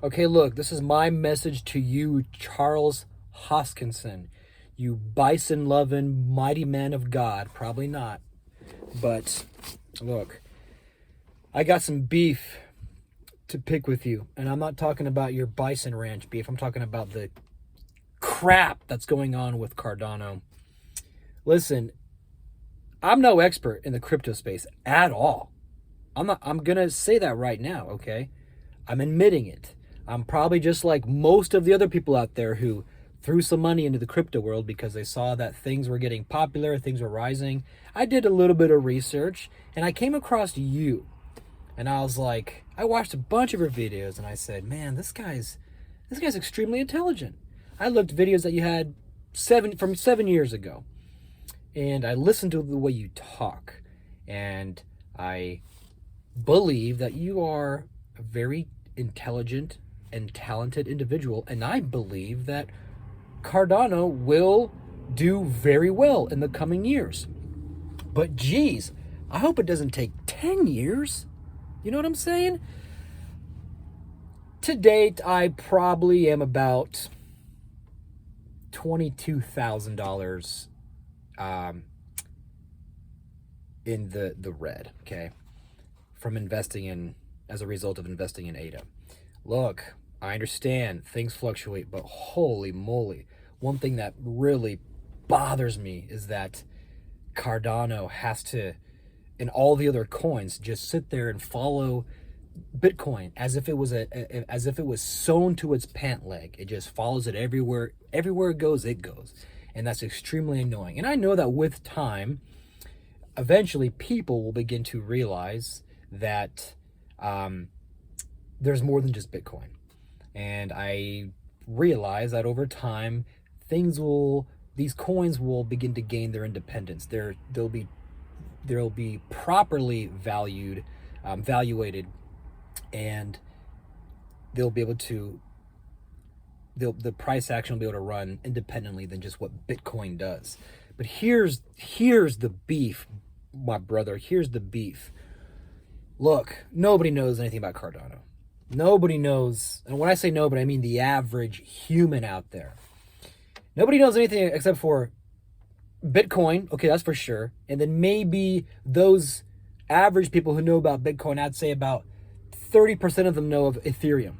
Okay, look, this is my message to you, Charles Hoskinson, you bison-loving mighty man of God. Probably not. But look, I got some beef to pick with you. And I'm not talking about your bison ranch beef. I'm talking about the crap that's going on with Cardano. Listen, I'm no expert in the crypto space at all. I'm going to say that right now, okay? I'm admitting it. I'm probably just like most of the other people out there who threw some money into the crypto world because they saw that things were getting popular, things were rising. I did a little bit of research and I came across you. And I was like, I watched a bunch of your videos and I said, man, this guy's extremely intelligent. I looked videos that you had from 7 years ago. And I listened to the way you talk. And I believe that you are a very intelligent and talented individual. And I believe that Cardano will do very well in the coming years. But geez, I hope it doesn't take 10 years. You know what I'm saying? To date, I probably am about $22,000 in the red, okay? From investing in, as a result of investing in ADA. Look, I understand things fluctuate, but holy moly. One thing that really bothers me is that Cardano has to, and all the other coins, just sit there and follow Bitcoin as if it was as if it was sewn to its pant leg. It just follows it everywhere. Everywhere it goes, and that's extremely annoying. And I know that with time, eventually people will begin to realize that there's more than just Bitcoin. And I realize that over time, these coins will begin to gain their independence. They'll be properly valuated, and they'll be able to, the price action will be able to run independently than just what Bitcoin does. But here's the beef, my brother. Here's the beef. Look, nobody knows anything about Cardano. Nobody knows, and when I say nobody, I mean the average human out there. Nobody knows anything except for Bitcoin, okay, that's for sure. And then maybe those average people who know about Bitcoin, I'd say about 30% of them know of Ethereum.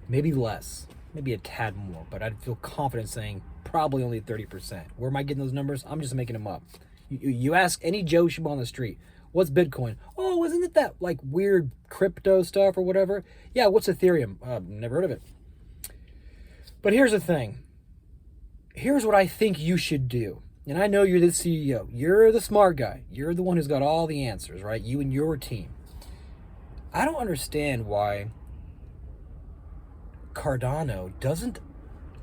Maybe less, maybe a tad more, but I'd feel confident saying probably only 30%. Where am I getting those numbers? I'm just making them up. You ask any Joe Schmo on the street, what's Bitcoin? Oh, isn't it that like weird crypto stuff or whatever? Yeah, what's Ethereum? Never heard of it. But here's the thing. Here's what I think you should do. And I know you're the CEO. You're the smart guy. You're the one who's got all the answers, right? You and your team. I don't understand why Cardano doesn't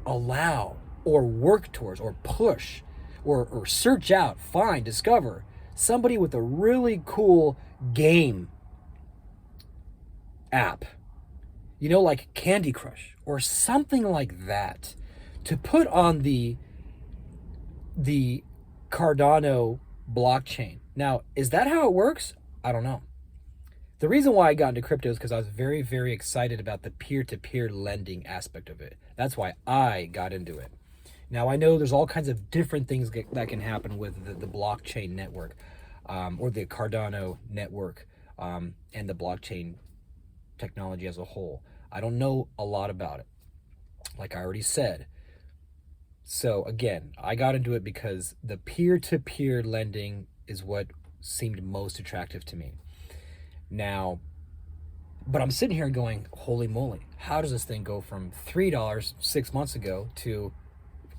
allow or work towards or push or search out, find, discover somebody with a really cool game app. You know, like Candy Crush or something like that, to put on the Cardano blockchain. Now, is that how it works? I don't know. The reason why I got into crypto is because I was very, very excited about the peer-to-peer lending aspect of it. That's why I got into it. Now, I know there's all kinds of different things that can happen with the blockchain network, or the Cardano network, and the blockchain technology as a whole. I don't know a lot about it, like I already said. So again, I got into it because the peer-to-peer lending is what seemed most attractive to me. Now, but I'm sitting here going, holy moly, how does this thing go from $3 6 months ago to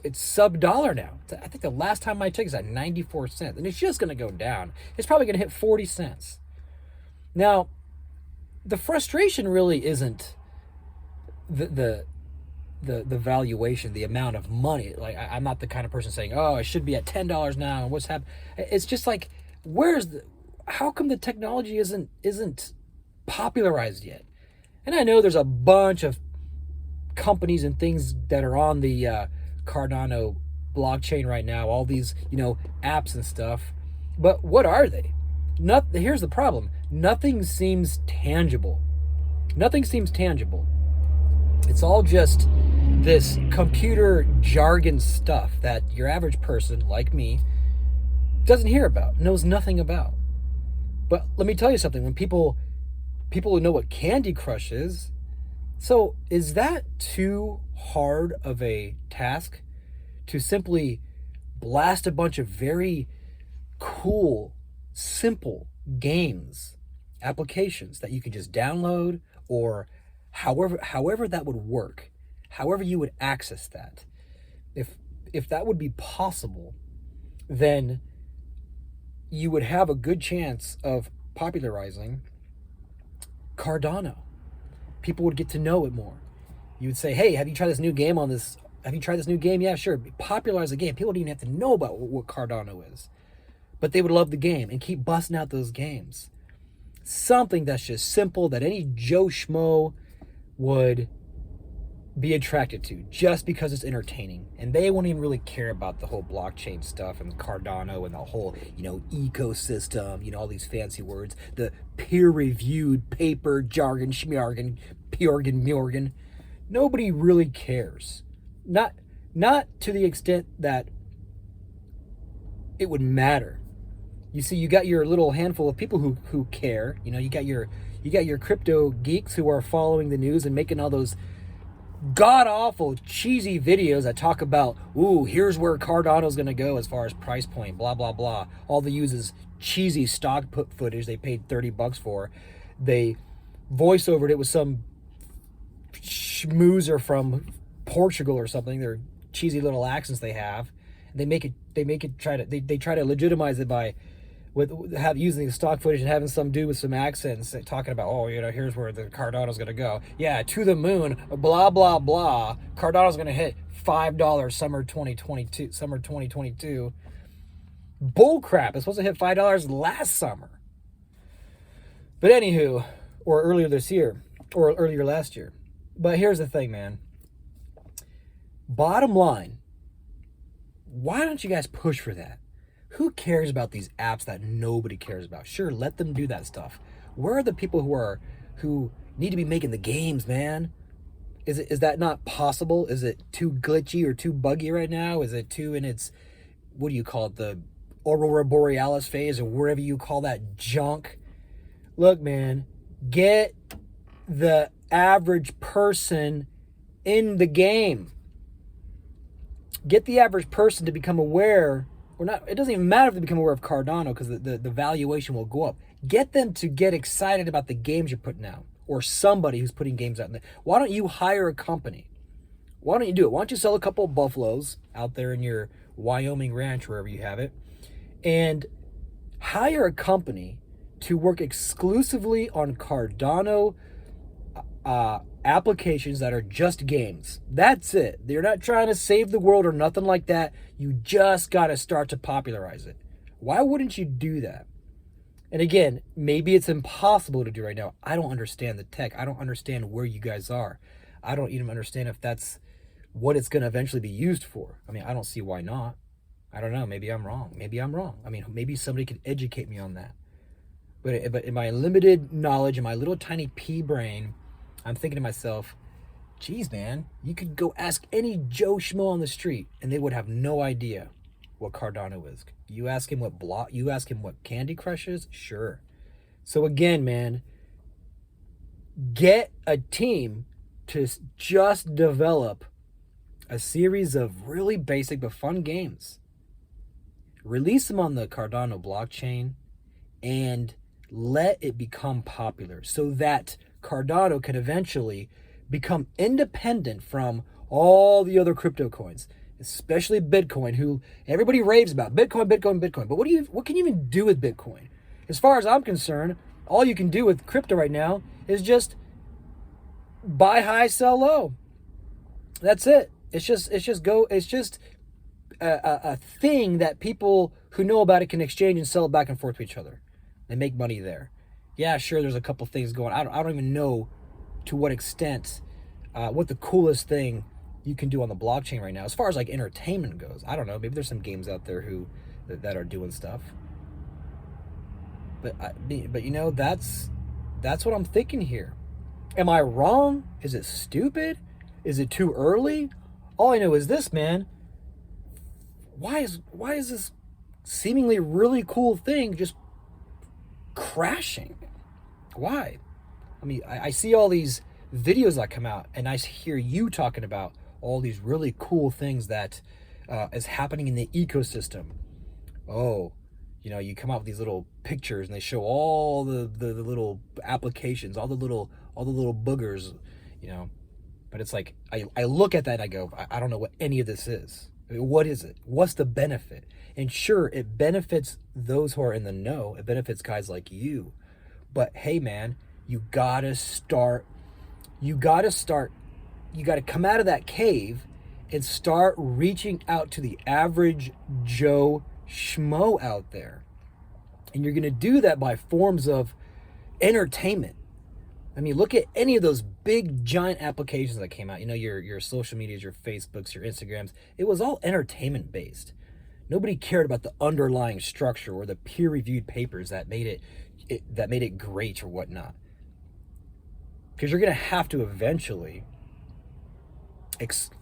it's sub-dollar now? I think the last time I checked is at 94 cents, and it's just going to go down. It's probably going to hit 40 cents. Now, the frustration really isn't the valuation, the amount of money. Like, I'm not the kind of person saying, oh, it should be at $10 now, and what's happening? It's just like, how come the technology isn't popularized yet? And I know there's a bunch of companies and things that are on the Cardano blockchain right now, all these, apps and stuff, but what are they? Here's the problem. Nothing seems tangible. It's all just this computer jargon stuff that your average person like me doesn't hear about, knows nothing about. But let me tell you something, when people who know what Candy Crush is, so is that too hard of a task to simply blast a bunch of very cool, simple games, applications that you can just download, or however that would work, however you would access that? If that would be possible, then you would have a good chance of popularizing Cardano. People would get to know it more. You would say, hey, have you tried this new game on this? Have you tried this new game? Yeah, sure. Popularize the game. People don't even have to know about what Cardano is. But they would love the game and keep busting out those games. Something that's just simple that any Joe Schmo would be attracted to just because it's entertaining. And they won't even really care about the whole blockchain stuff and Cardano and the whole, ecosystem, all these fancy words, the peer-reviewed paper, jargon, schmargon, pjorgen, mjorgen. Nobody really cares. Not to the extent that it would matter. You see, you got your little handful of people who care. You got your crypto geeks who are following the news and making all those god-awful, cheesy videos that talk about, here's where Cardano's going to go as far as price point, blah, blah, blah. All they use is cheesy stock footage they paid $30 for. They voice-overed it with some schmoozer from Portugal or something, their cheesy little accents they have. They try to legitimize it by using the stock footage and having some dude with some accents talking about, here's where the Cardano's going to go. Yeah, to the moon, blah, blah, blah. Cardano's going to hit $5 summer 2022. Bull crap. It's supposed to hit $5 last summer. But anywho, or earlier this year, or earlier last year. But here's the thing, man. Bottom line, why don't you guys push for that? Who cares about these apps that nobody cares about? Sure, let them do that stuff. Where are the people who need to be making the games, man? Is that not possible? Is it too glitchy or too buggy right now? Is it too in its, what do you call it, the Aurora Borealis phase, or wherever you call that junk? Look, man, get the average person in the game. Get the average person to become aware. Or not, it doesn't even matter if they become aware of Cardano, because the valuation will go up. Get them to get excited about the games you're putting out, or somebody who's putting games out. Why don't you hire a company? Why don't you do it? Why don't you sell a couple of buffaloes out there in your Wyoming ranch, wherever you have it, and hire a company to work exclusively on Cardano applications that are just games. That's it. They're not trying to save the world or nothing like that. You just got to start to popularize it. Why wouldn't you do that? And again, maybe it's impossible to do right now. I don't understand the tech. I don't understand where you guys are. I don't even understand if that's what it's going to eventually be used for. I mean, I don't see why not. I don't know. Maybe I'm wrong. I mean, maybe somebody can educate me on that. But in my limited knowledge, in my little tiny pea brain, I'm thinking to myself, geez, man, you could go ask any Joe Schmo on the street and they would have no idea what Cardano is. You ask him what Candy Crush is? Sure. So again, man, get a team to just develop a series of really basic but fun games. Release them on the Cardano blockchain and let it become popular so that Cardano can eventually become independent from all the other crypto coins, especially Bitcoin, who everybody raves about. Bitcoin. But what can you even do with Bitcoin? As far as I'm concerned, all you can do with crypto right now is just buy high, sell low. That's it. It's just a thing that people who know about it can exchange and sell it back and forth to each other. They make money there. Yeah, sure, there's a couple things going on. I don't even know to what extent, what the coolest thing you can do on the blockchain right now, as far as like entertainment goes. I don't know. Maybe there's some games out there that are doing stuff. But that's what I'm thinking here. Am I wrong? Is it stupid? Is it too early? All I know is this, man. Why is this seemingly really cool thing just crashing? Why? I mean, I see all these videos that come out, and I hear you talking about all these really cool things that is happening in the ecosystem. Oh, you come out with these little pictures, and they show all the little applications, all the little boogers, you know. But it's like I look at that and I go, I don't know what any of this is. I mean, what is it? What's the benefit? And sure, it benefits those who are in the know. It benefits guys like you. But hey, man, you gotta start. You gotta come out of that cave and start reaching out to the average Joe Schmo out there. And you're gonna do that by forms of entertainment. I mean, look at any of those big giant applications that came out. Your social medias, your Facebooks, your Instagrams. It was all entertainment based. Nobody cared about the underlying structure or the peer-reviewed papers that made it great or whatnot. Because you're gonna have to eventually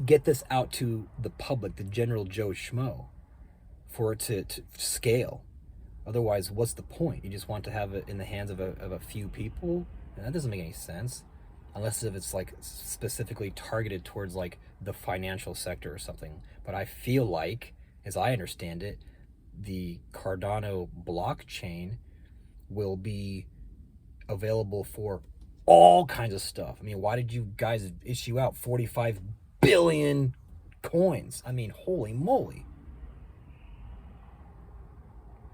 get this out to the public, the general Joe Schmo, for it to scale. Otherwise, what's the point? You just want to have it in the hands of a few people? And that doesn't make any sense, unless if it's like specifically targeted towards like the financial sector or something. But I feel like, as I understand it, the Cardano blockchain will be available for all kinds of stuff. I mean, why did you guys issue out 45 billion coins? I mean, holy moly.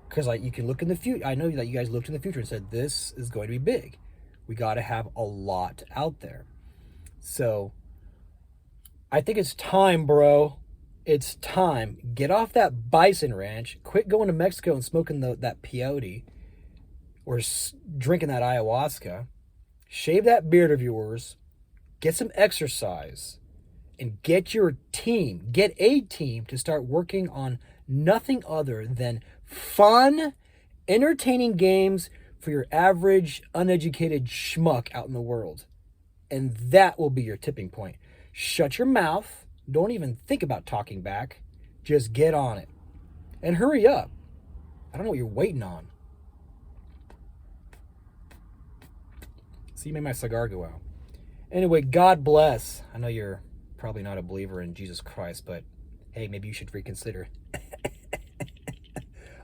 Because you can look in the future. I know that you guys looked in the future and said, this is going to be big. We got to have a lot out there. So I think it's time, bro. It's time. Get off that bison ranch. Quit going to Mexico and smoking that peyote or drinking that ayahuasca. Shave that beard of yours. Get some exercise. And get a team to start working on nothing other than fun, entertaining games for your average, uneducated schmuck out in the world. And that will be your tipping point. Shut your mouth. Don't even think about talking back. Just get on it. And hurry up. I don't know what you're waiting on. See, you made my cigar go out. Anyway, God bless. I know you're probably not a believer in Jesus Christ, but hey, maybe you should reconsider.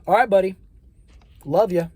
All right, buddy. Love you.